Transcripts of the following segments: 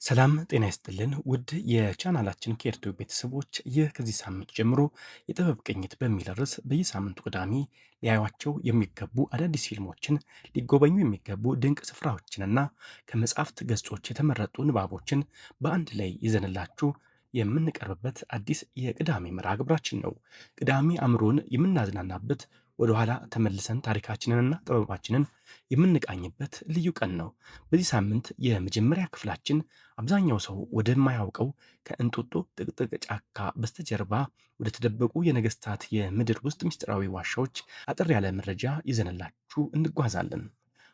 ሰላም ጤና ይስጥልን ውድ የቻናላችን ኬርቲው ቤተሰቦች፣ ይህ ከዚህ ሳምንት ጀምሮ የጥበብ ቅኝት በሚል ርዕስ በየሳምንቱ ቅዳሜ ሊያዩዋቸው የሚገቡ አዳዲስ ፊልሞችን፣ ሊጎበኙ የሚገቡ ድንቅ ስፍራዎችንና ከመጽሐፍት ገጾች የተመረጡ ንባቦችን በአንድ ላይ ይዘንላችሁ የምንቀርብበት አዲስ የቅዳሜ መርሃ ግብራችን ነው። ቅዳሜ አእምሮን የምናዝናናበት፣ ወደ ኋላ ተመልሰን ታሪካችንንና ጥበባችንን የምንቃኝበት ልዩ ቀን ነው። በዚህ ሳምንት የመጀመሪያ ክፍላችን አብዛኛው ሰው ወደማያውቀው ከእንጦጦ ጥቅጥቅ ጫካ በስተጀርባ ወደ ተደበቁ የነገስታት የምድር ውስጥ ምስጢራዊ ዋሻዎች አጠር ያለ መረጃ ይዘንላችሁ እንጓዛለን።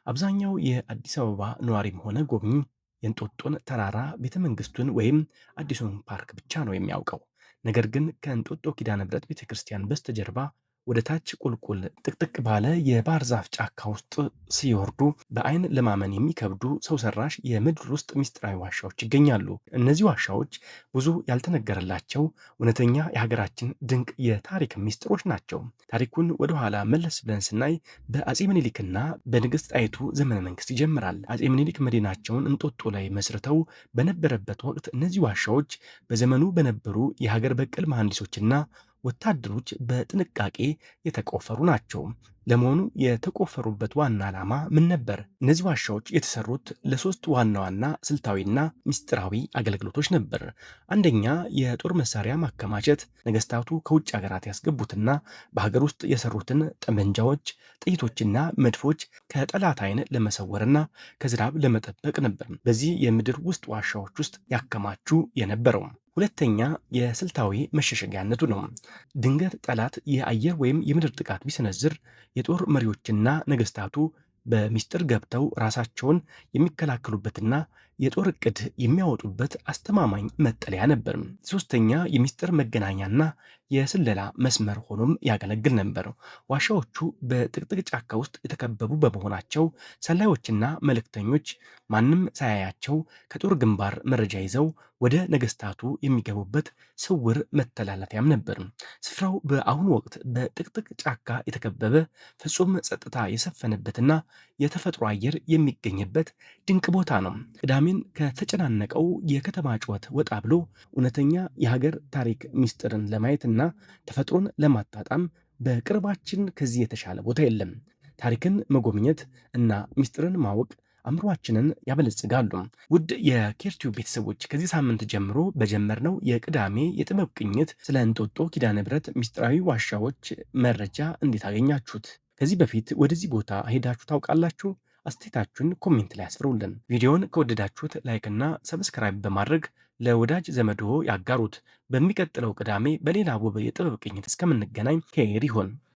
አብዛኛው የአዲስ አበባ ነዋሪም ሆነ ጎብኚ የእንጦጦን ተራራ፣ ቤተ መንግስቱን ወይም አዲሱን ፓርክ ብቻ ነው የሚያውቀው። ነገር ግን ከእንጦጦ ኪዳነ ምሕረት ቤተ ክርስቲያን በስተጀርባ ወደ ታች ቁልቁል ጥቅጥቅ ባለ የባህር ዛፍ ጫካ ውስጥ ሲወርዱ በአይን ለማመን የሚከብዱ ሰው ሰራሽ የምድር ውስጥ ምስጢራዊ ዋሻዎች ይገኛሉ። እነዚህ ዋሻዎች ብዙ ያልተነገረላቸው እውነተኛ የሀገራችን ድንቅ የታሪክ ምስጢሮች ናቸው። ታሪኩን ወደኋላ መለስ ብለን ስናይ በአጼ ምኒልክና በንግስት ጣይቱ ዘመነ መንግስት ይጀምራል። አጼ ምኒልክ መዲናቸውን እንጦጦ ላይ መስርተው በነበረበት ወቅት እነዚህ ዋሻዎች በዘመኑ በነበሩ የሀገር በቀል መሐንዲሶችና ወታደሮች በጥንቃቄ የተቆፈሩ ናቸው። ለመሆኑ የተቆፈሩበት ዋና ዓላማ ምን ነበር? እነዚህ ዋሻዎች የተሰሩት ለሶስት ዋና ዋና ስልታዊና ምስጢራዊ አገልግሎቶች ነበር። አንደኛ፣ የጦር መሳሪያ ማከማቸት። ነገስታቱ ከውጭ ሀገራት ያስገቡትና በሀገር ውስጥ የሰሩትን ጠመንጃዎች፣ ጥይቶችና መድፎች ከጠላት ዓይን ለመሰወርና ከዝናብ ለመጠበቅ ነበር በዚህ የምድር ውስጥ ዋሻዎች ውስጥ ያከማቹ የነበረው። ሁለተኛ፣ የስልታዊ መሸሸጊያነቱ ነው። ድንገት ጠላት የአየር ወይም የምድር ጥቃት ቢሰነዝር የጦር መሪዎችና ነገስታቱ በሚስጥር ገብተው ራሳቸውን የሚከላከሉበትና የጦር ዕቅድ የሚያወጡበት አስተማማኝ መጠለያ ነበር። ሶስተኛ፣ የሚስጥር መገናኛና የስለላ መስመር ሆኖም ያገለግል ነበር። ዋሻዎቹ በጥቅጥቅ ጫካ ውስጥ የተከበቡ በመሆናቸው ሰላዮችና መልእክተኞች ማንም ሳያያቸው ከጦር ግንባር መረጃ ይዘው ወደ ነገስታቱ የሚገቡበት ስውር መተላለፊያም ነበር። ስፍራው በአሁኑ ወቅት በጥቅጥቅ ጫካ የተከበበ፣ ፍጹም ጸጥታ የሰፈነበትና የተፈጥሮ አየር የሚገኝበት ድንቅ ቦታ ነው። ቅዳሜን ከተጨናነቀው የከተማ ጩኸት ወጣ ብሎ እውነተኛ የሀገር ታሪክ ምስጢርን ለማየትና ተፈጥሮን ለማጣጣም በቅርባችን ከዚህ የተሻለ ቦታ የለም። ታሪክን መጎብኘት እና ምስጢርን ማወቅ አእምሯችንን ያበለጽጋሉ። ውድ የኬርቲው ቤተሰቦች፣ ከዚህ ሳምንት ጀምሮ በጀመርነው የቅዳሜ የጥበብ ቅኝት ስለ እንጦጦ ኪዳነ ምሕረት ምስጢራዊ ዋሻዎች መረጃ እንዴት አገኛችሁት? ከዚህ በፊት ወደዚህ ቦታ ሄዳችሁ ታውቃላችሁ? አስተያየታችሁን ኮሜንት ላይ አስፍሩልን። ቪዲዮውን ከወደዳችሁት ላይክ እና ሰብስክራይብ በማድረግ ለወዳጅ ዘመድዎ ያጋሩት። በሚቀጥለው ቅዳሜ በሌላ ውብ የጥበብ ቅኝት እስከምንገናኝ ኬር ይሁን።